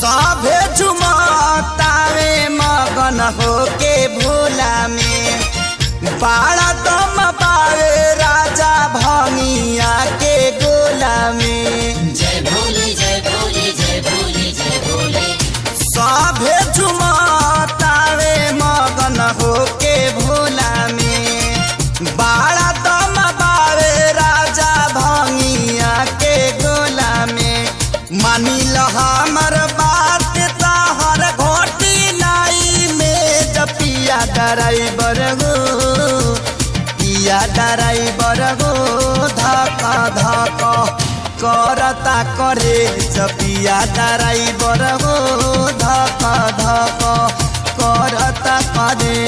सभे झुमतावे मगन होके भोला में बाड़ा दम पावे राजा भंगिया के गोला में। जय भोले जय भोले जय भोले जय भोले। सभे झुमतावे मगन होके भोला में बाड़ा दम पावे राजा भंगिया के गोला में। मानी ल हमर बात तहर घोटी नाई में जपिया ड्राइवर गो पिया ड्राइवर गो धक धक करता करे जपिया ड्राइवर गो धक धक करता करे।